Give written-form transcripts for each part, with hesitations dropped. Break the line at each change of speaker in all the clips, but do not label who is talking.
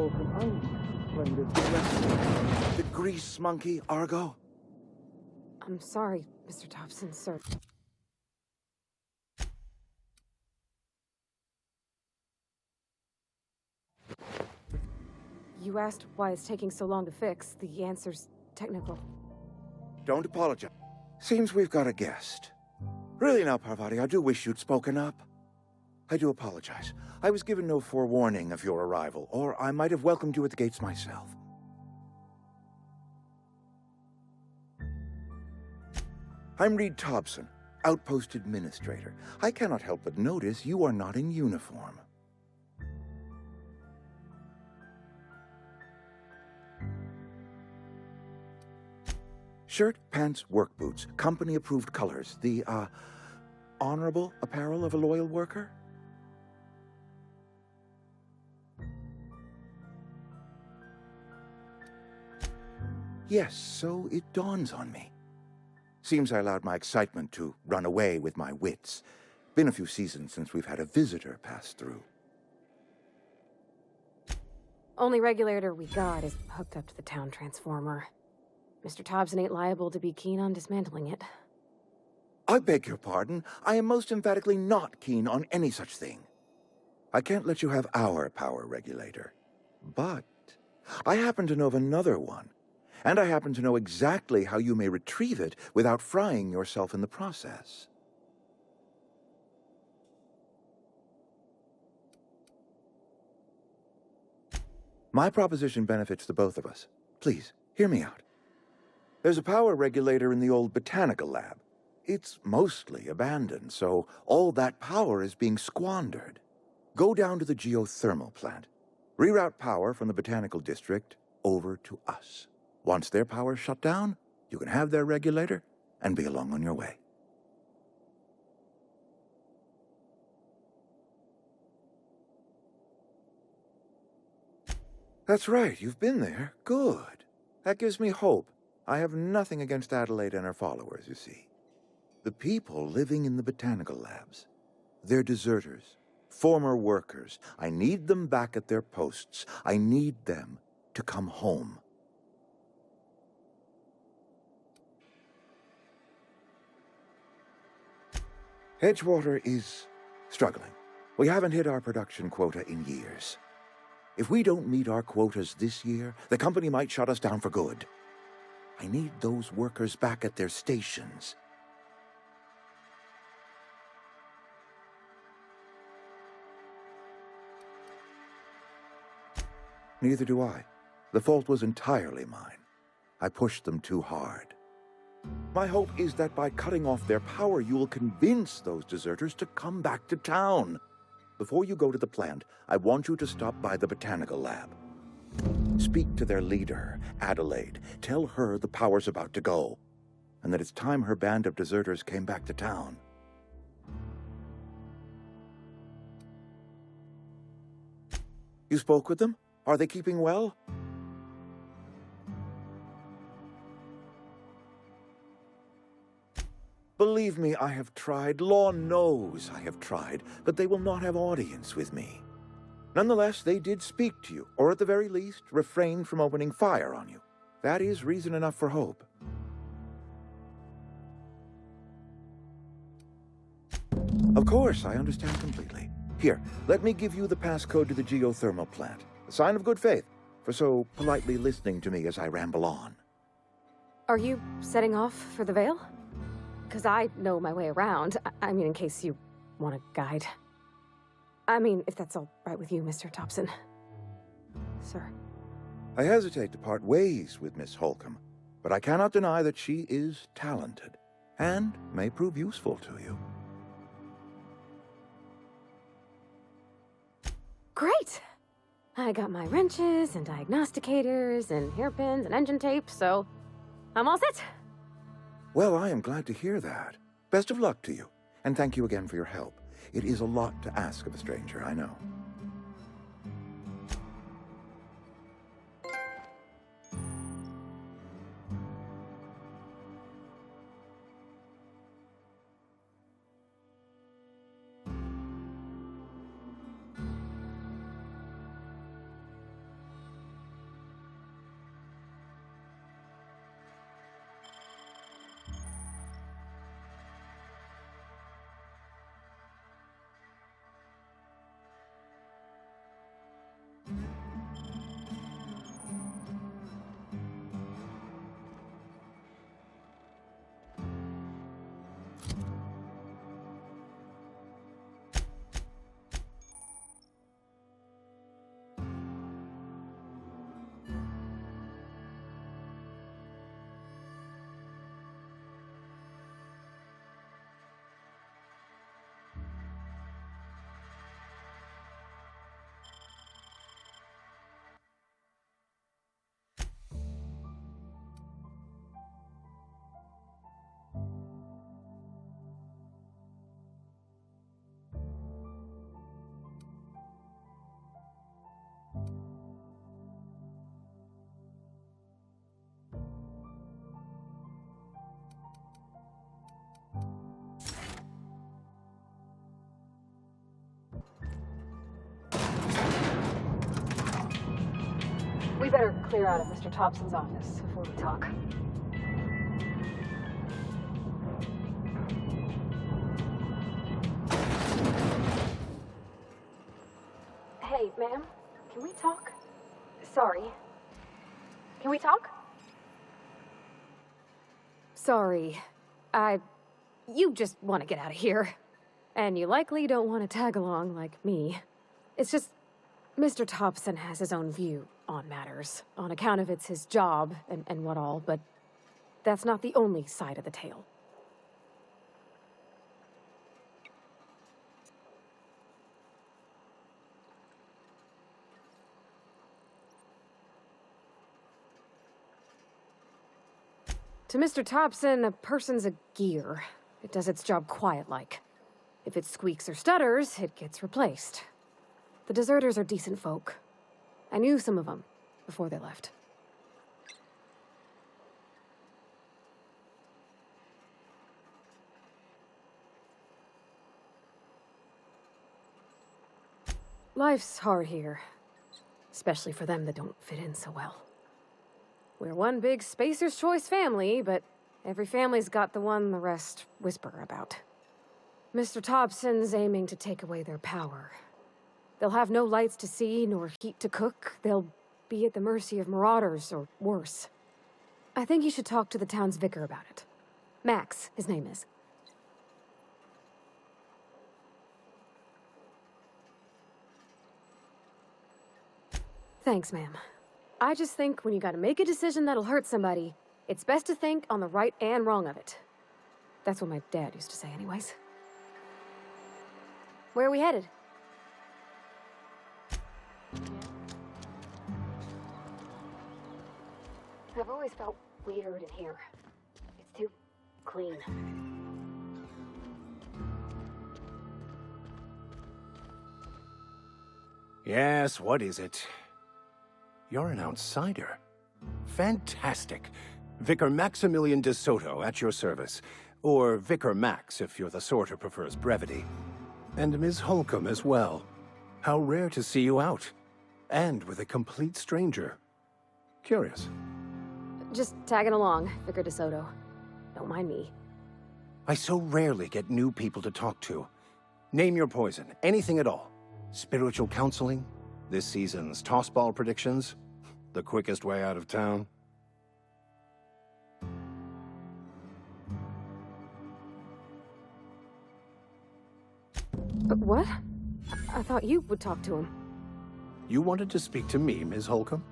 Holcomb. I'm splendid. The grease monkey, Argo?
I'm sorry, Mr. Thompson, sir. You asked why it's taking so long to fix. The answer's technical.
Don't apologize. Seems we've got a guest. Really now, Parvati, I do wish you'd spoken up. I do apologize. I was given no forewarning of your arrival, or I might have welcomed you at the gates myself. I'm Reed Thompson, Outpost Administrator. I cannot help but notice you are not in uniform. Shirt, pants, work boots, company-approved colors. The, honorable apparel of a loyal worker? Yes, so it dawns on me. Seems I allowed my excitement to run away with my wits. Been a few seasons since we've had a visitor pass through.
Only regulator we got is hooked up to the town transformer. Mr. Thompson ain't liable to be keen on dismantling it.
I beg your pardon. I am most emphatically not keen on any such thing. I can't let you have our power regulator. But I happen to know of another one. And I happen to know exactly how you may retrieve it without frying yourself in the process. My proposition benefits the both of us. Please, hear me out. There's a power regulator in the old botanical lab. It's mostly abandoned, so all that power is being squandered. Go down to the geothermal plant. Reroute power from the botanical district over to us. Once their power's shut down, you can have their regulator and be along on your way. That's right, you've been there. Good. That gives me hope. I have nothing against Adelaide and her followers, you see. The people living in the botanical labs, they're deserters, former workers. I need them back at their posts. I need them to come home. Edgewater is struggling. We haven't hit our production quota in years. If we don't meet our quotas this year, the company might shut us down for good. I need those workers back at their stations. Neither do I. The fault was entirely mine. I pushed them too hard. My hope is that by cutting off their power, you will convince those deserters to come back to town. Before you go to the plant, I want you to stop by the botanical lab. Speak to their leader, Adelaide. Tell her the power's about to go, and that it's time her band of deserters came back to town. You spoke with them? Are they keeping well? Believe me, I have tried. Law knows I have tried, but they will not have audience with me. Nonetheless, they did speak to you, or at the very least, refrained from opening fire on you. That is reason enough for hope. Of course, I understand completely. Here, let me give you the passcode to the geothermal plant. A sign of good faith, for so politely listening to me as I ramble on.
Are you setting off for the Vale? Because I know my way around. I mean, in case you want a guide. I mean, if that's all right with you, Mr. Thompson. Sir.
I hesitate to part ways with Miss Holcomb, but I cannot deny that she is talented, and may prove useful to you.
Great! I got my wrenches and diagnosticators and hairpins and engine tape, so I'm all set.
Well, I am glad to hear that. Best of luck to you, and thank you again for your help. It is a lot to ask of a stranger, I know.
We better clear out of Mr. Thompson's office before we talk. Hey, ma'am, can we talk? Sorry. Can we talk? Sorry. You just want to get out of here. And you likely don't want to tag along like me. It's just, Mr. Thompson has his own view on matters, on account of it's his job and what all, but that's not the only side of the tale. To Mr. Thompson, a person's a gear. It does its job quiet-like. If it squeaks or stutters, it gets replaced. The deserters are decent folk. I knew some of them before they left. Life's hard here, especially for them that don't fit in so well. We're one big Spacer's Choice family, but every family's got the one the rest whisper about. Mr. Thompson's aiming to take away their power. They'll have no lights to see, nor heat to cook. They'll be at the mercy of marauders, or worse. I think you should talk to the town's vicar about it. Max, his name is. Thanks, ma'am. I just think when you gotta make a decision that'll hurt somebody, it's best to think on the right and wrong of it. That's what my dad used to say anyways. Where are we headed? I've always felt weird in here. It's too clean.
Yes, what is it? You're an outsider. Fantastic. Vicar Maximilian de Soto at your service. Or Vicar Max, if you're the sort who prefers brevity. And Ms. Holcomb as well. How rare to see you out. And with a complete stranger. Curious.
Just tagging along, Vicar de Soto. Don't mind me.
I so rarely get new people to talk to. Name your poison, anything at all. Spiritual counseling? This season's tossball predictions? The quickest way out of town?
What? I thought you would talk to him.
You wanted to speak to me, Ms. Holcomb?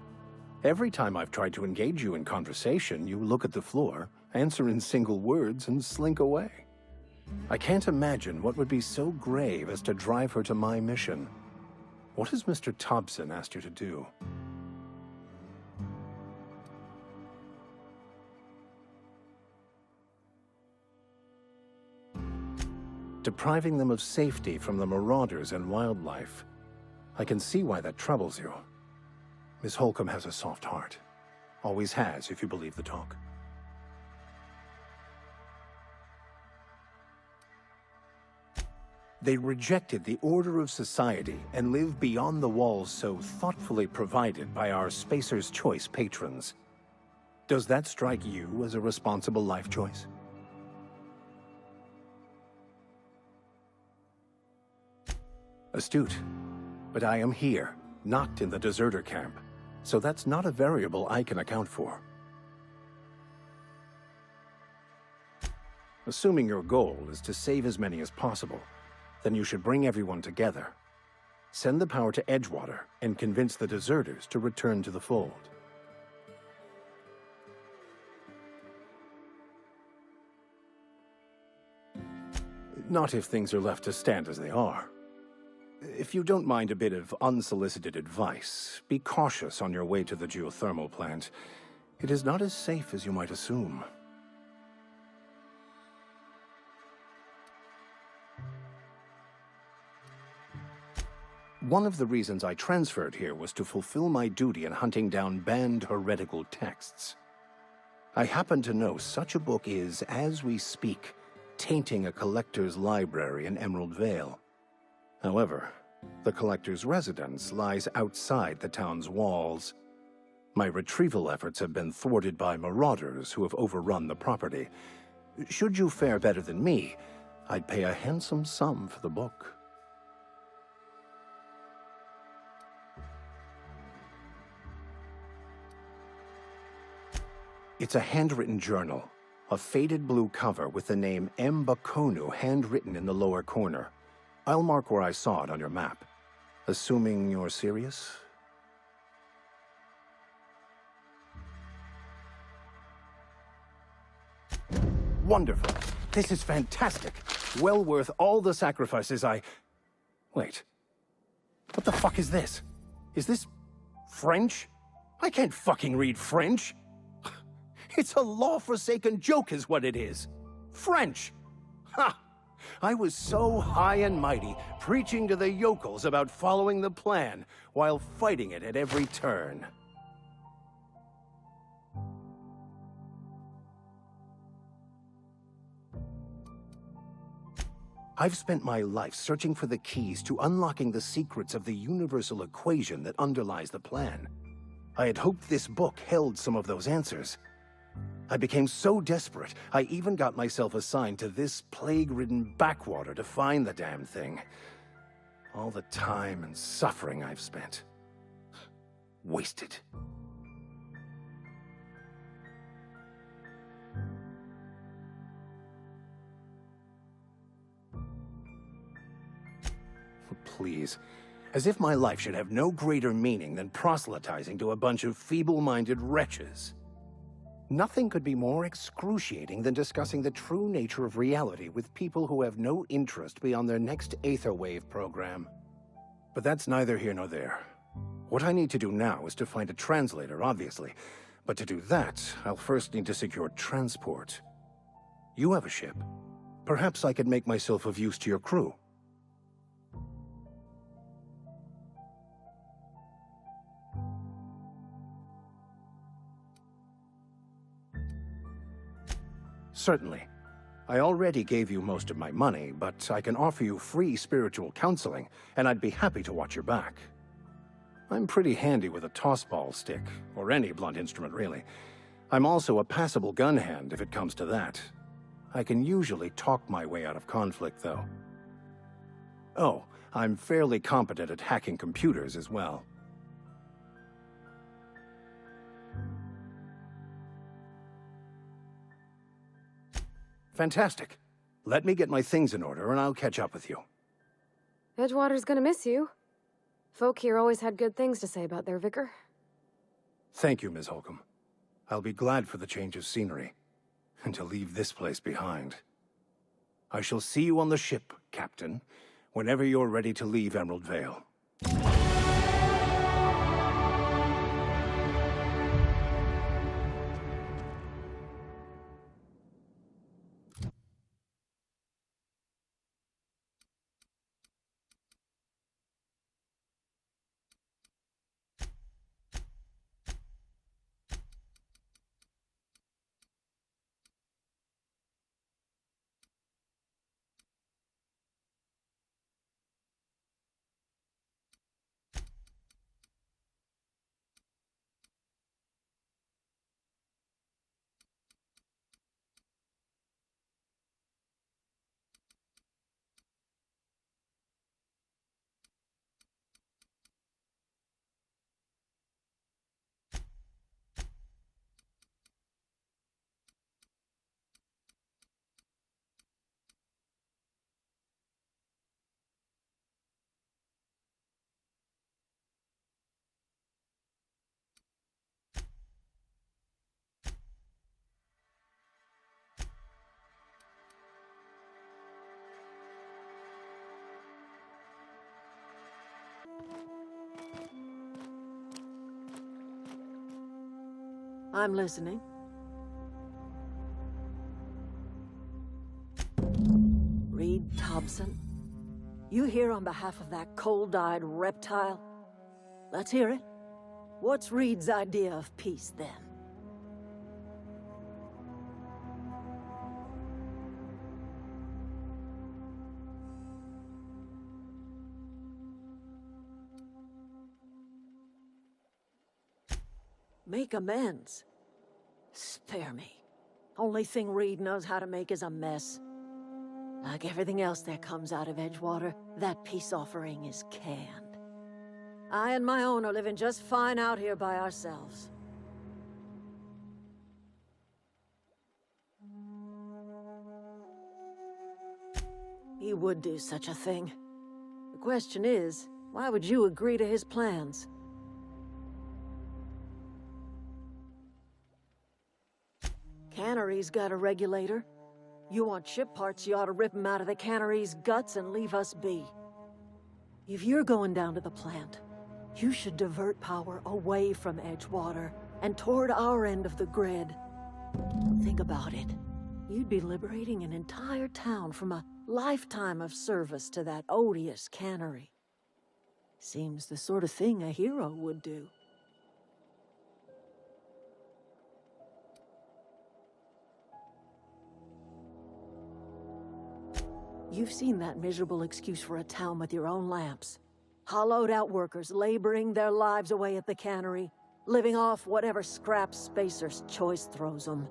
Every time I've tried to engage you in conversation, you look at the floor, answer in single words, and slink away. I can't imagine what would be so grave as to drive her to my mission. What has Mr. Thompson asked you to do? Depriving them of safety from the marauders and wildlife. I can see why that troubles you. Miss Holcomb has a soft heart. Always has, if you believe the talk. They rejected the order of society and live beyond the walls so thoughtfully provided by our Spacer's Choice patrons. Does that strike you as a responsible life choice? Astute. But I am here, not in the deserter camp, so that's not a variable I can account for. Assuming your goal is to save as many as possible, then you should bring everyone together. Send the power to Edgewater and convince the deserters to return to the fold. Not if things are left to stand as they are. If you don't mind a bit of unsolicited advice, be cautious on your way to the geothermal plant. It is not as safe as you might assume. One of the reasons I transferred here was to fulfill my duty in hunting down banned heretical texts. I happen to know such a book is, as we speak, tainting a collector's library in Emerald Vale. However, the collector's residence lies outside the town's walls. My retrieval efforts have been thwarted by marauders who have overrun the property. Should you fare better than me, I'd pay a handsome sum for the book. It's a handwritten journal, a faded blue cover with the name M. Bakonu handwritten in the lower corner. I'll mark where I saw it on your map. Assuming you're serious? Wonderful. This is fantastic. Well worth all the sacrifices I... Wait. What the fuck is this? Is this French? I can't fucking read French. It's a law-forsaken joke is what it is. French. Ha! I was so high and mighty, preaching to the yokels about following the plan, while fighting it at every turn. I've spent my life searching for the keys to unlocking the secrets of the universal equation that underlies the plan. I had hoped this book held some of those answers. I became so desperate, I even got myself assigned to this plague-ridden backwater to find the damn thing. All the time and suffering I've spent. Wasted. Please. As if my life should have no greater meaning than proselytizing to a bunch of feeble-minded wretches. Nothing could be more excruciating than discussing the true nature of reality with people who have no interest beyond their next Aetherwave program. But that's neither here nor there. What I need to do now is to find a translator, obviously. But to do that, I'll first need to secure transport. You have a ship. Perhaps I could make myself of use to your crew. Certainly. I already gave you most of my money, but I can offer you free spiritual counseling, and I'd be happy to watch your back. I'm pretty handy with a tossball stick, or any blunt instrument, really. I'm also a passable gun hand, if it comes to that. I can usually talk my way out of conflict, though. Oh, I'm fairly competent at hacking computers as well. Fantastic. Let me get my things in order and I'll catch up with you.
Edgewater's gonna miss you. Folk here always had good things to say about their vicar.
Thank you, Ms. Holcomb. I'll be glad for the change of scenery, and to leave this place behind. I shall see you on the ship, Captain, whenever you're ready to leave Emerald Vale.
I'm listening. Reed Thompson? You here on behalf of that cold-eyed reptile? Let's hear it. What's Reed's idea of peace, then? Make amends. Spare me. Only thing Reed knows how to make is a mess. Like everything else that comes out of Edgewater, that peace offering is canned. I and my own are living just fine out here by ourselves. He would do such a thing. The question is, why would you agree to his plans? Cannery's got a regulator. You want ship parts, you ought to rip them out of the cannery's guts and leave us be. If you're going down to the plant, you should divert power away from Edgewater and toward our end of the grid. Think about it. You'd be liberating an entire town from a lifetime of service to that odious cannery. Seems the sort of thing a hero would do. You've seen that miserable excuse for a town with your own lamps. Hollowed-out workers laboring their lives away at the cannery, living off whatever scrap Spacer's choice throws them.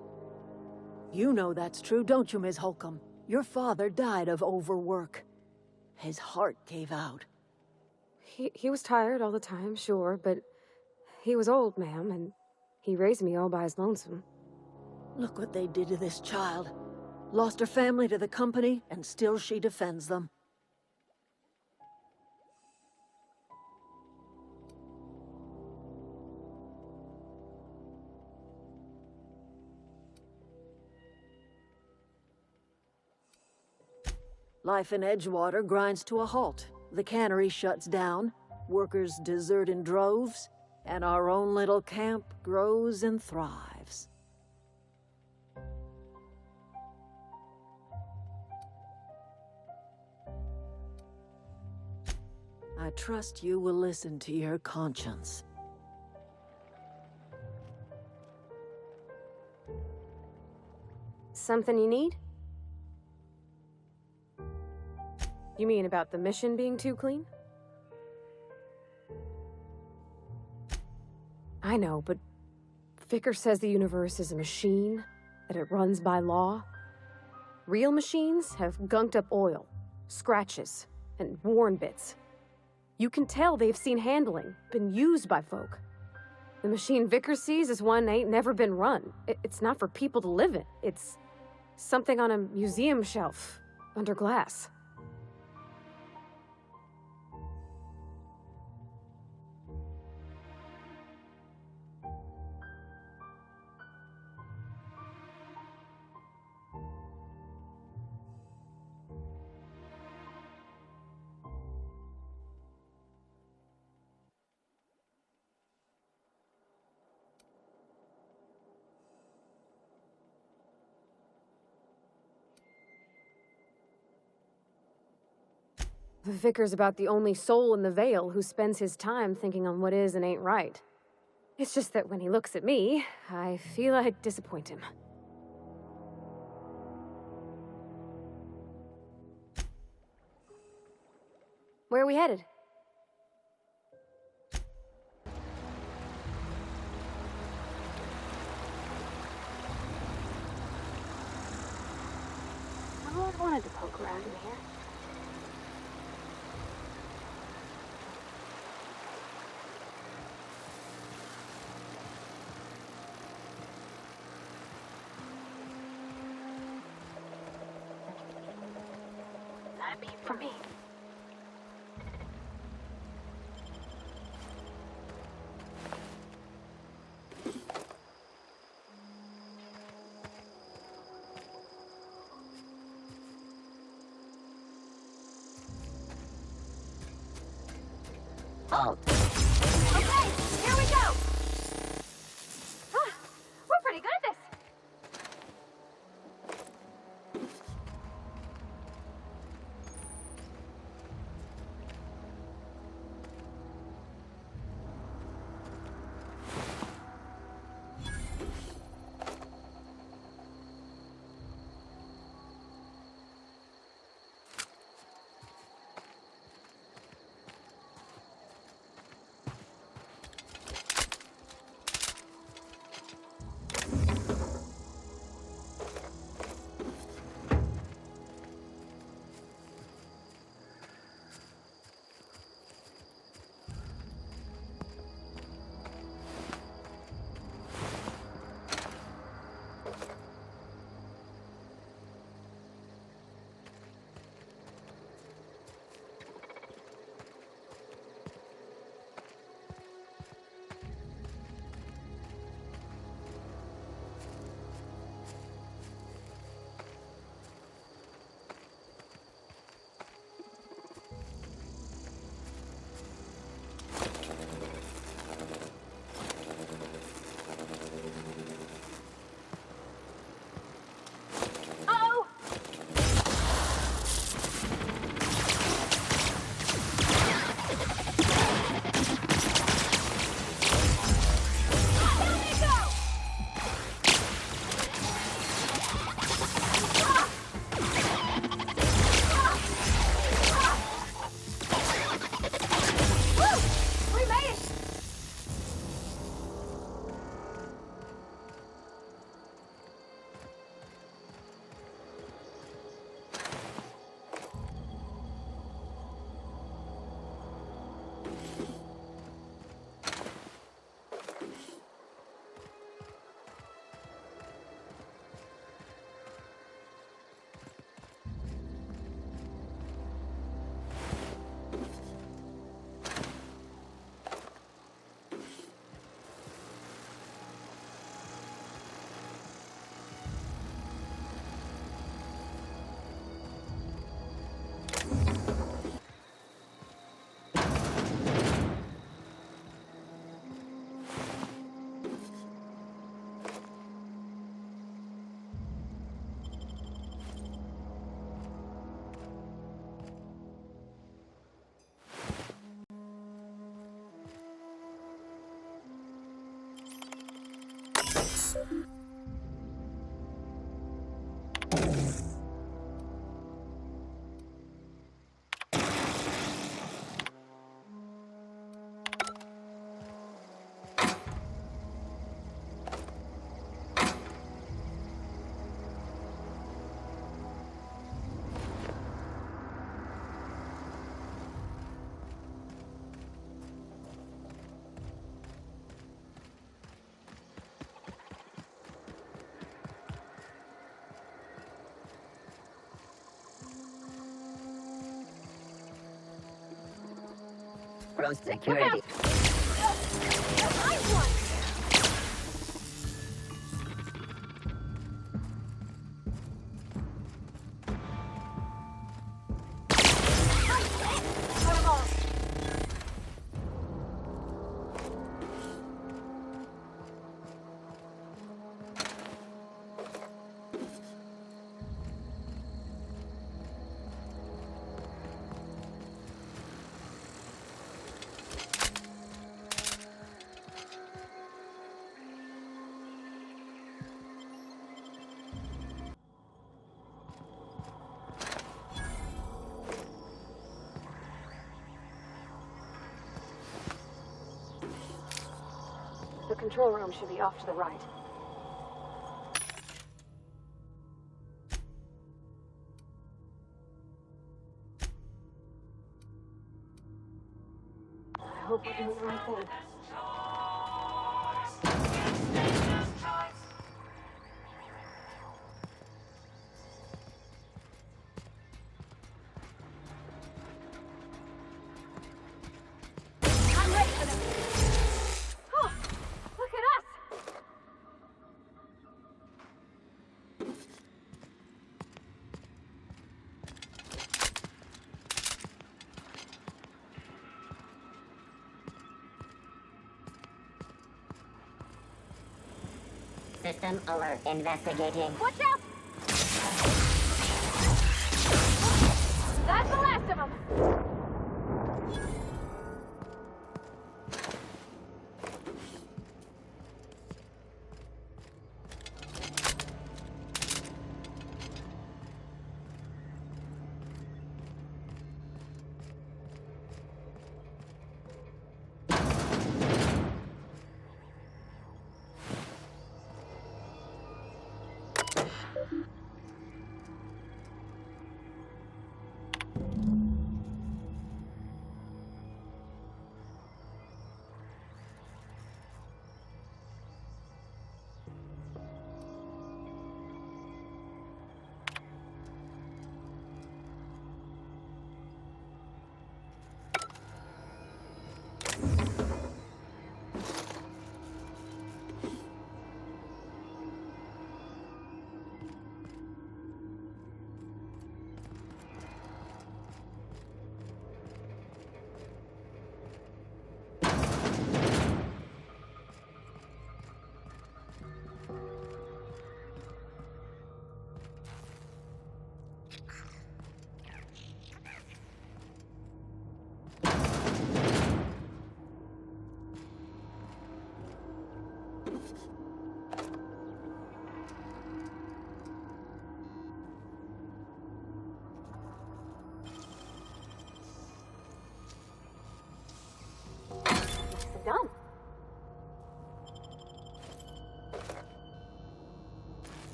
You know that's true, don't you, Ms. Holcomb? Your father died of overwork. His heart gave out.
He was tired all the time, sure, but he was old, ma'am, and he raised me all by his lonesome.
Look what they did to this child. Lost her family to the company, and still she defends them. Life in Edgewater grinds to a halt. The cannery shuts down, workers desert in droves, and our own little camp grows and thrives. I trust you will listen to your conscience.
Something you need? You mean about the mission being too clean? I know, but Vicker says the universe is a machine, that it runs by law. Real machines have gunked up oil, scratches, and worn bits. You can tell they've seen handling, been used by folk. The machine Vicker sees is one ain't never been run. It's not for people to live in. It's something on a museum shelf, under glass. The Vicar's about the only soul in the Vale who spends his time thinking on what is and ain't right. It's just that when he looks at me, I feel I'd disappoint him. Where are we headed? I've always wanted to poke around in here. Not a peep for me. Oh. Okay, here we go. We're pretty good at this.
From security.
The control room should be off to the right. I hope we're doing the right thing. I'm ready for them! Oh, look at us!
System alert. Investigating.
Watch out! That's the last of them!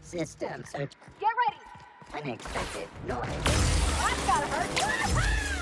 System search.
Get ready!
Unexpected noise.
That's gotta hurt!